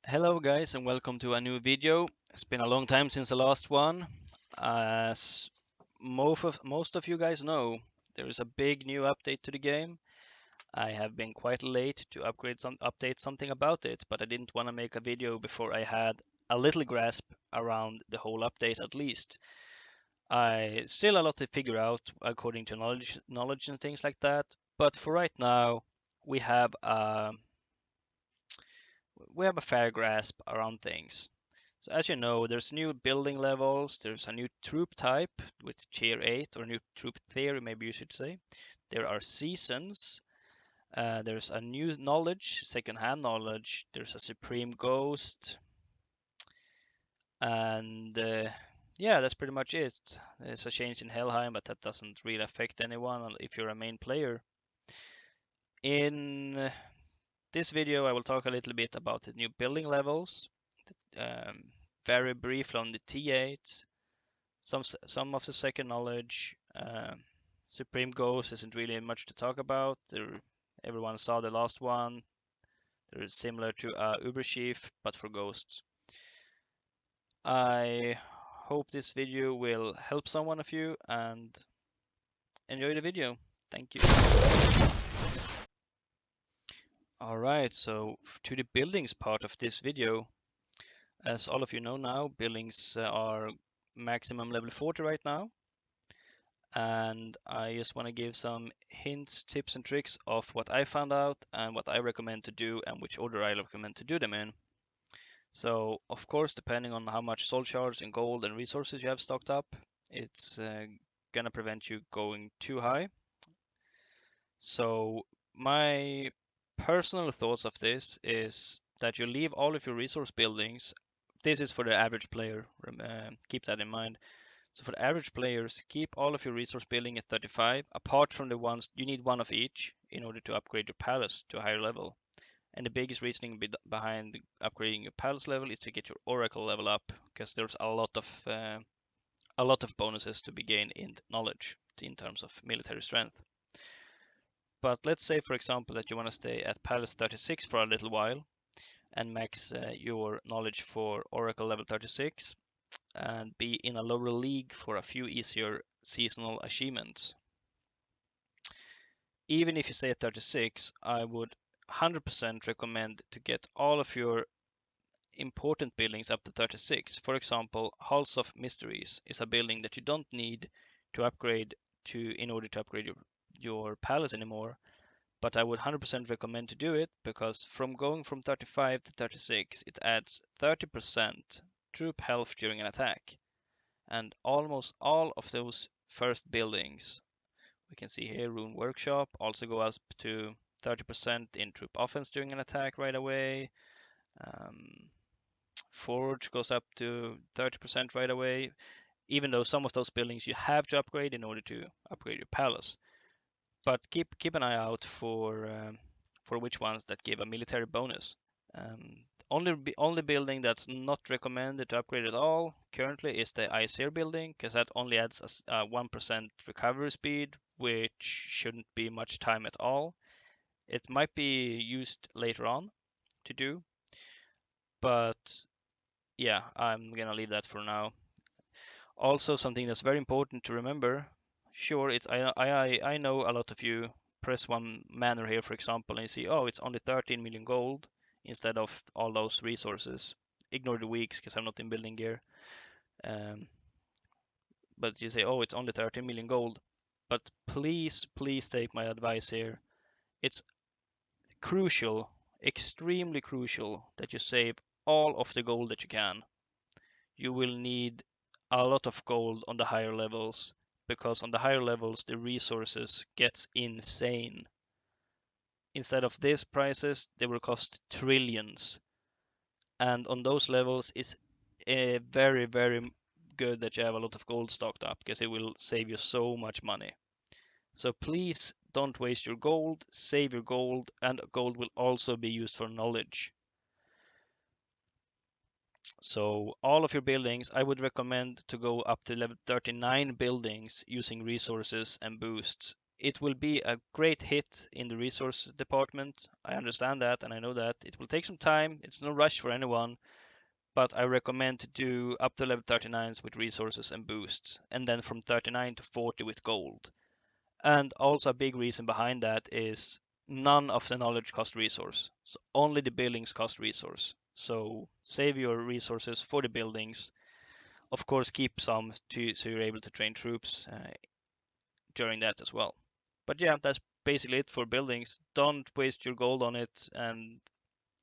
Hello guys and welcome to a new video. It's been a long time since the last one. As most of you guys know, there is a big new update to the game. I have been quite late to update something about it, but I didn't want to make a video before I had a little grasp around the whole update at least. I still a lot to figure out according to knowledge and things like that, but for right now we have a fair grasp around things. So as you know, there's new building levels, there's a new troop type with tier 8, or new troop theory, maybe you should say. There are seasons, there's a new knowledge, second-hand knowledge, there's a supreme ghost, and yeah, that's pretty much it. There's a change in Helheim, but that doesn't really affect anyone if you're a main player. In this video, I will talk a little bit about the new building levels, um, very briefly on the T8, some of the second knowledge. Supreme Ghost isn't really much to talk about. Everyone saw the last one. They're similar to Uberchief, but for ghosts. I hope this video will help someone of you and enjoy the video. Thank you. Alright, so to the buildings part of this video. As all of you know now, buildings are maximum level 40 right now. And I just want to give some hints, tips, and tricks of what I found out and what I recommend to do and which order I recommend to do them in. So, of course, depending on how much soul shards and gold and resources you have stocked up, it's gonna prevent you going too high. So, my personal thoughts of this is that you leave all of your resource buildings. This is for the average player, keep that in mind. So for the average players, keep all of your resource building at 35, apart from the ones you need one of each in order to upgrade your palace to a higher level. And the biggest reasoning behind upgrading your palace level is to get your oracle level up, because there's a lot of bonuses to be gained in knowledge in terms of military strength. But let's say, for example, that you want to stay at palace 36 for a little while and max your knowledge for oracle level 36 and be in a lower league for a few easier seasonal achievements. Even if you stay at 36, I would 100% recommend to get all of your important buildings up to 36. For example, Halls of Mysteries is a building that you don't need to upgrade in order to upgrade your palace anymore, but I would 100% recommend to do it because from going from 35 to 36, it adds 30% troop health during an attack. And almost all of those first buildings, we can see here, Rune Workshop also go up to 30% in troop offense during an attack right away. Forge goes up to 30% right away, even though some of those buildings you have to upgrade in order to upgrade your palace. But keep an eye out for which ones that give a military bonus. Only building that's not recommended to upgrade at all currently is the Aesir building, because that only adds a 1% recovery speed, which shouldn't be much time at all. It might be used later on to do, but yeah, I'm gonna leave that for now. Also, something that's very important to remember. Sure, I know a lot of you press one manor here, for example, and you see, oh, it's only 13 million gold instead of all those resources. Ignore the weeks because I'm not in building gear. Um, but you say, oh, it's only 13 million gold. But please take my advice here. It's crucial, extremely crucial, that you save all of the gold that you can. You will need a lot of gold on the higher levels because on the higher levels the resources gets insane. Instead of these prices, they will cost trillions, and on those levels it's very good that you have a lot of gold stocked up because it will save you so much money. So please don't waste your gold, save your gold, and gold will also be used for knowledge. So all of your buildings, I would recommend to go up to level 39 buildings using resources and boosts. it will be a great hit in the resource department. I understand that, and I know that it will take some time. It's no rush for anyone, but I recommend to do up to level 39s with resources and boosts, and then from 39 to 40 with gold. And also a big reason behind that is none of the knowledge cost resource, so only the buildings cost resource. So save your resources for the buildings. Of course, keep some so you're able to train troops during that as well. But yeah, that's basically it for buildings. Don't waste your gold on it and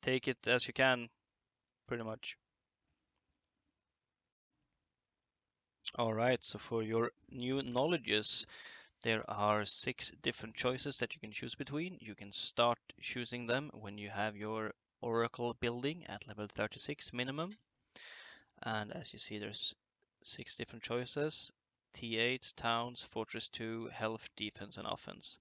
take it as you can, pretty much. All right, so for your new knowledges, there are 6 different choices that you can choose between. You can start choosing them when you have your Oracle building at level 36 minimum. And as you see, there's 6 different choices: T8, Towns, Fortress 2, Health, Defense, and Offense.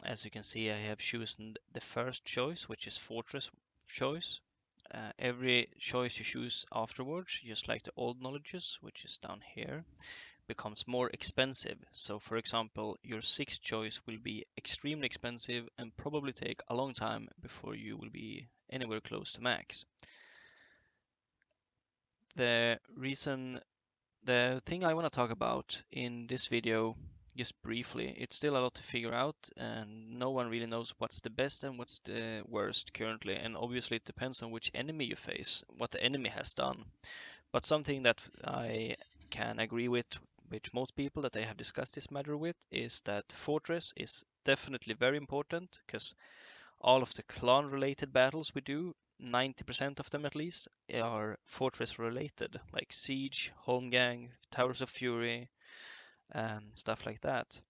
As you can see, I have chosen the first choice, which is Fortress choice. Every choice you choose afterwards, just like the old knowledges, which is down here, becomes more expensive. So for example, your 6th choice will be extremely expensive and probably take a long time before you will be anywhere close to max. The thing I want to talk about in this video, just briefly, it's still a lot to figure out and no one really knows what's the best and what's the worst currently, and obviously it depends on which enemy you face, what the enemy has done. But something that I can agree with most people that I have discussed this matter with, is that Fortress is definitely very important, because all of the clan related battles we do, 90% of them at least, are Fortress related, like Siege, Holmgang, Towers of Fury, stuff like that.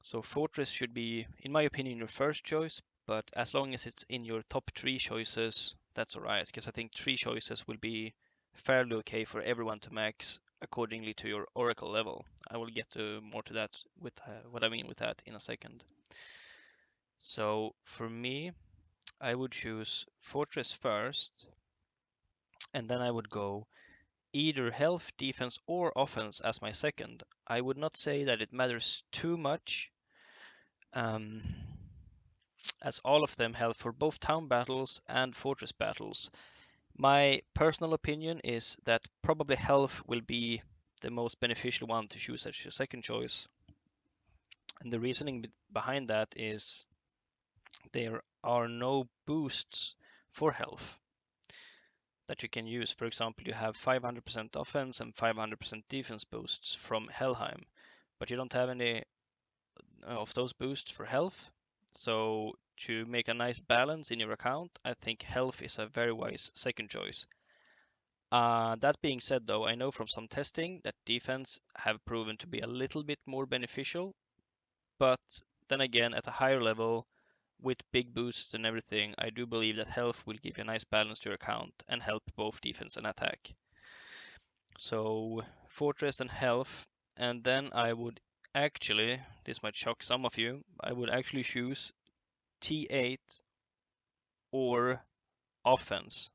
So Fortress should be, in my opinion, your first choice, but as long as it's in your top 3 choices, that's alright, because I think 3 choices will be fairly okay for everyone to max accordingly to your Oracle level. I will get to more to that with what I mean with that in a second. So for me, I would choose Fortress first, and then I would go either health, defense, or offense as my second. I would not say that it matters too much, um, as all of them help for both town battles and fortress battles. My personal opinion is that probably health will be the most beneficial one to choose as your second choice. And the reasoning behind that is there are no boosts for health that you can use. For example, you have 500% offense and 500% defense boosts from Helheim, but you don't have any of those boosts for health. So to make a nice balance in your account, I think health is a very wise second choice. That being said, though, I know from some testing that defense have proven to be a little bit more beneficial, but then again, at a higher level, with big boosts and everything, I do believe that health will give you a nice balance to your account and help both defense and attack. So fortress and health, and then I would actually, this might shock some of you, I would actually choose T8 or offense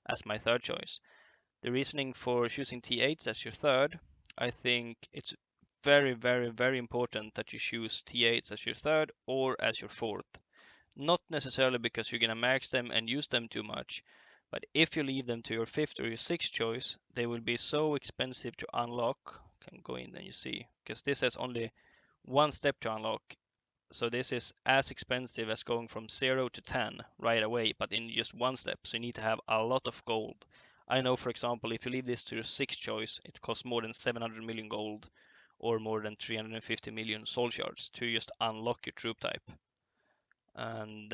as my third choice. The reasoning for choosing T8 as your third, I think it's very, very, very important that you choose T8s as your third or as your fourth. Not necessarily because you're gonna max them and use them too much, but if you leave them to your fifth or your sixth choice, they will be so expensive to unlock. Can go in and you see, because this has only one step to unlock. So this is as expensive as going from 0 to 10 right away, but in just one step. So you need to have a lot of gold. I know, for example, if you leave this to your sixth choice, it costs more than 700 million gold or more than 350 million soul shards to just unlock your troop type. And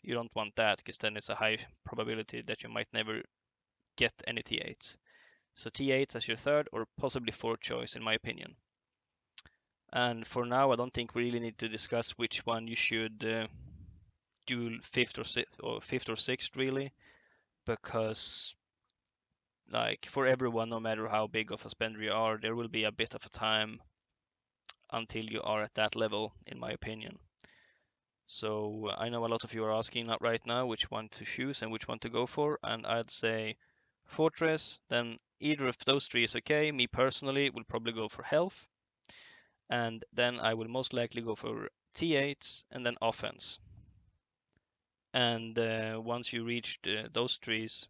you don't want that, because then it's a high probability that you might never get any T8s. So T8s as your third or possibly fourth choice, in my opinion. And for now, I don't think we really need to discuss which one you should do fifth or sixth, really, because like for everyone, no matter how big of a spender you are, there will be a bit of a time until you are at that level, in my opinion. So I know a lot of you are asking right now which one to choose and which one to go for, and I'd say Fortress, then either of those 3 is okay. Me personally will probably go for Health. and then I will most likely go for T8s and then offense. And once you reach those trees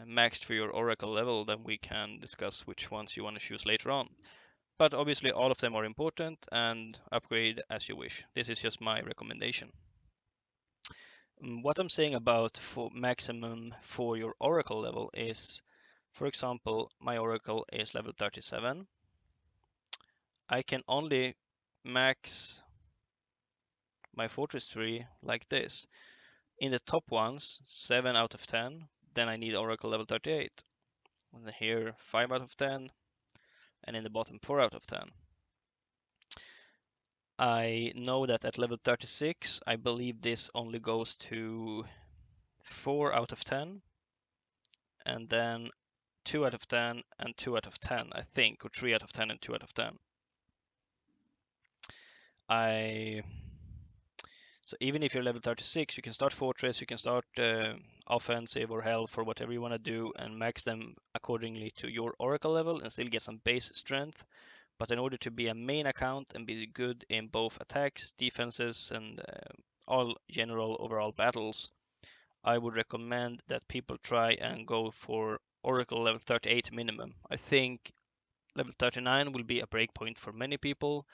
maxed for your oracle level, then we can discuss which ones you want to choose later on. But obviously all of them are important, and upgrade as you wish. This is just my recommendation. What I'm saying about for maximum for your oracle level is, for example, my oracle is level 37. I can only max my fortress tree like this. In the top ones, 7 out of 10, then I need oracle level 38. And then here, 5 out of 10, and in the bottom, 4 out of 10. I know that at level 36, I believe this only goes to 4 out of 10, and then 2 out of 10 and 2 out of 10, I think, or 3 out of 10 and 2 out of 10. So even if you're level 36, you can start Fortress, you can start Offensive or Health or whatever you want to do and max them accordingly to your Oracle level and still get some base strength. But in order to be a main account and be good in both attacks, defenses, and all general overall battles, I would recommend that people try and go for Oracle level 38 minimum. I think level 39 will be a breakpoint for many people.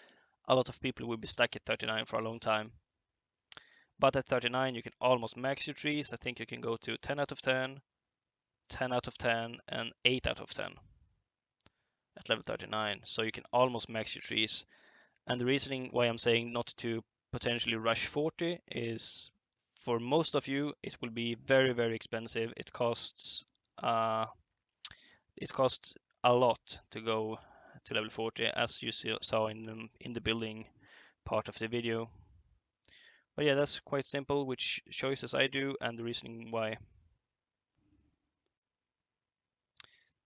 A lot of people will be stuck at 39 for a long time. But at 39, you can almost max your trees. I think you can go to 10 out of 10, 10 out of 10, and 8 out of 10 at level 39. So you can almost max your trees. And the reasoning why I'm saying not to potentially rush 40 is for most of you, it will be very, very expensive. Uh, it costs a lot to go to level 40, as you saw in the building part of the video. But yeah, that's quite simple, which choices I do and the reasoning why.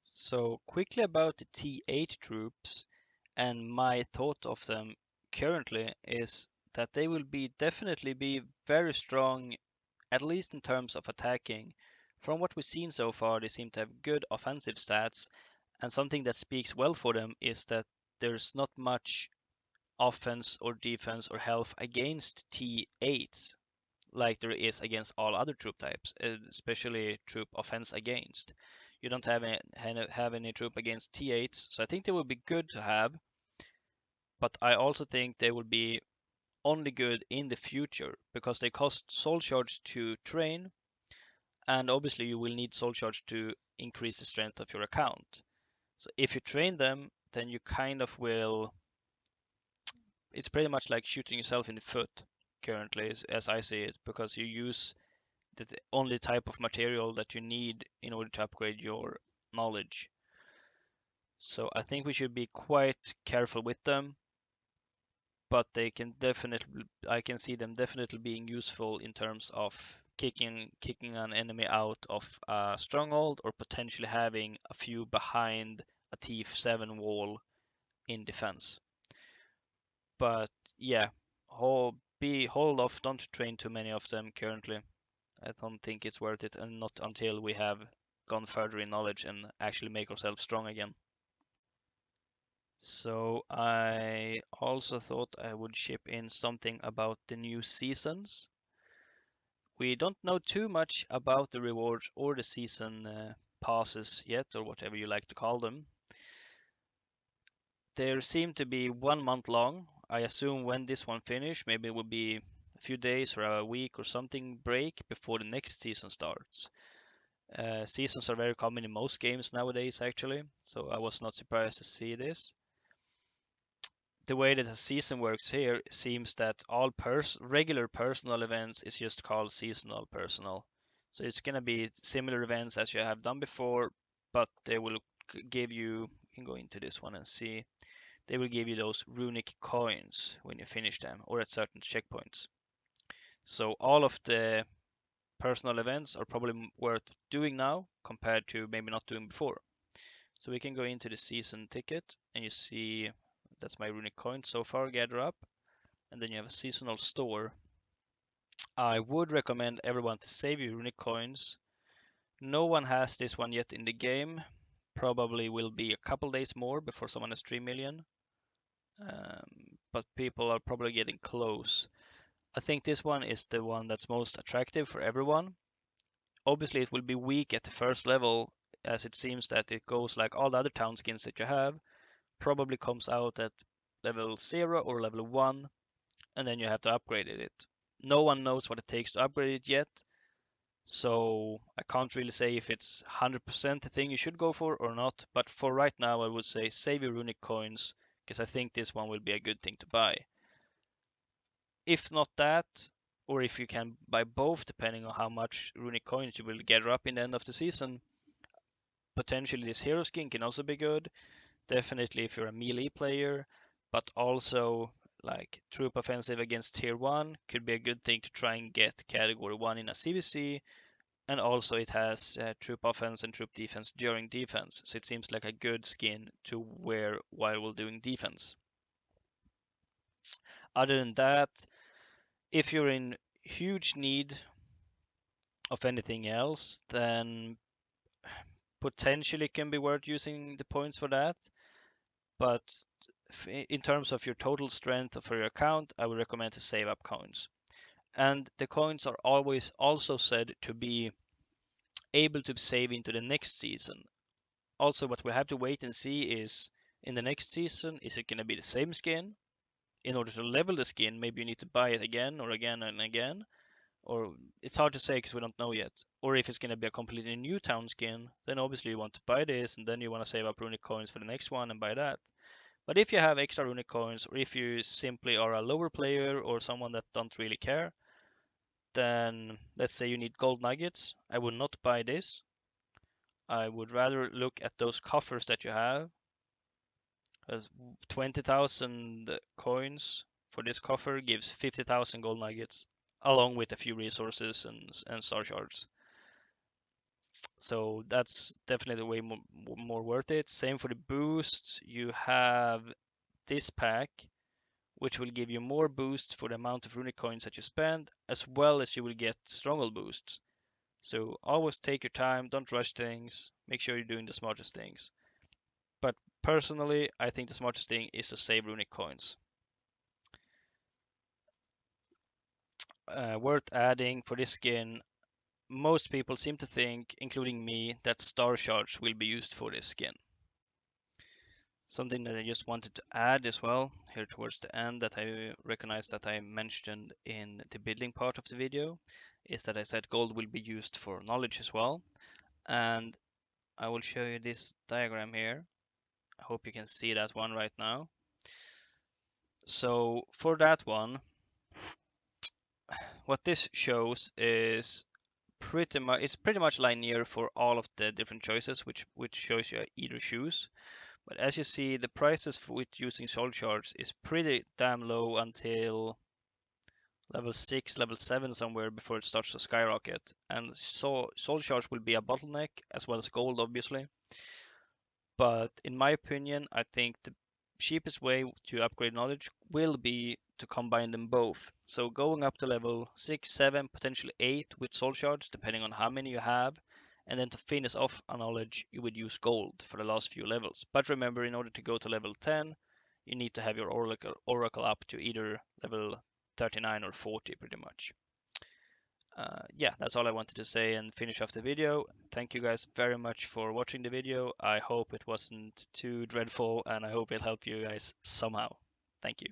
So quickly about the T8 troops, and my thought of them currently is that they will definitely be very strong, at least in terms of attacking. From what we've seen so far, they seem to have good offensive stats, and something that speaks well for them is that there's not much offense or defense or health against T8s like there is against all other troop types, especially troop offense against. You don't have any troop against T8s, so I think they will be good to have, but I also think they will be only good in the future because they cost soul charge to train, and obviously you will need soul charge to increase the strength of your account. So if you train them, then you kind of will. It's pretty much like shooting yourself in the foot currently, as I see it, because you use the only type of material that you need in order to upgrade your knowledge. So I think we should be quite careful with them, but I can see them definitely being useful in terms of kicking an enemy out of a stronghold or potentially having a few behind a T7 wall in defense. But yeah, hold off, don't train too many of them currently. I don't think it's worth it, and not until we have gone further in knowledge and actually make ourselves strong again. So I also thought I would chip in something about the new seasons. We don't know too much about the rewards or the season passes yet, or whatever you like to call them. They seem to be 1 month long. I assume when this one finish, maybe it will be a few days or a week or something break before the next season starts. Seasons are very common in most games nowadays, actually, so I was not surprised to see this. The way that a season works here seems that all regular personal events is just called seasonal personal. So it's gonna be similar events as you have done before, but they will give you. You can go into this one and see. They will give you those runic coins when you finish them or at certain checkpoints. So all of the personal events are probably worth doing now compared to maybe not doing before. So we can go into the season ticket and you see that's my runic coin so far, gather up. And then you have a seasonal store. I would recommend everyone to save your runic coins. No one has this one yet in the game. Probably will be a couple days more before someone has 3 million. but people are probably getting close. I think this one is the one that's most attractive for everyone. Obviously, it will be weak at the first level, as it seems that it goes like all the other town skins that you have, probably comes out at level 0 or level 1, and then you have to upgrade it. No one knows what it takes to upgrade it yet, so I can't really say if it's 100% the thing you should go for or not, but for right now I would say save your runic coins, because I think this one will be a good thing to buy. If not that, or if you can buy both, depending on how much runic coins you will gather up in the end of the season, potentially this hero skin can also be good. Definitely if you're a melee player, but also like troop offensive against tier 1 could be a good thing to try and get category 1 in a CVC, and also it has troop offense and troop defense during defense, so it seems like a good skin to wear while doing defense. Other than that, if you're in huge need of anything else, then potentially it can be worth using the points for that. But in terms of your total strength for your account, I would recommend to save up coins. And the coins are always also said to be able to save into the next season. Also, what we have to wait and see is in the next season, is it going to be the same skin? In order to level the skin, maybe you need to buy it again or again and again. Or it's hard to say because we don't know yet. Or if it's going to be a completely new town skin, then obviously you want to buy this and then you want to save up runic coins for the next one and buy that. But if you have extra runic coins, or if you simply are a lower player or someone that don't really care, then let's say you need gold nuggets, I would not buy this. I would rather look at those coffers that you have, as 20,000 coins for this coffer gives 50,000 gold nuggets, along with a few resources and star shards. So that's definitely way more worth it. Same for the boosts. You have this pack, which will give you more boosts for the amount of runic coins that you spend, as well as you will get stronghold boosts. So always take your time, don't rush things, make sure you're doing the smartest things. But personally, I think the smartest thing is to save runic coins. Worth adding for this skin, most people seem to think, including me, that star shards will be used for this skin. Something that I just wanted to add as well here towards the end that I recognize that I mentioned in the building part of the video is that I said gold will be used for knowledge as well. And I will show you this diagram here. I hope you can see that one right now. So for that one, what this shows is it's pretty much linear for all of the different choices, which shows you either shoes. But as you see, the prices with using soul shards is pretty damn low until level 6, level 7 somewhere before it starts to skyrocket. And so soul shards will be a bottleneck as well as gold, obviously. But in my opinion, I think the cheapest way to upgrade knowledge will be to combine them both. So going up to level 6, 7, potentially 8 with soul shards, depending on how many you have. And then to finish off a knowledge, you would use gold for the last few levels. But remember, in order to go to level 10, you need to have your oracle up to either level 39 or 40 pretty much. Yeah, that's all I wanted to say and finish off the video. Thank you guys very much for watching the video. I hope it wasn't too dreadful and I hope it helped you guys somehow. Thank you.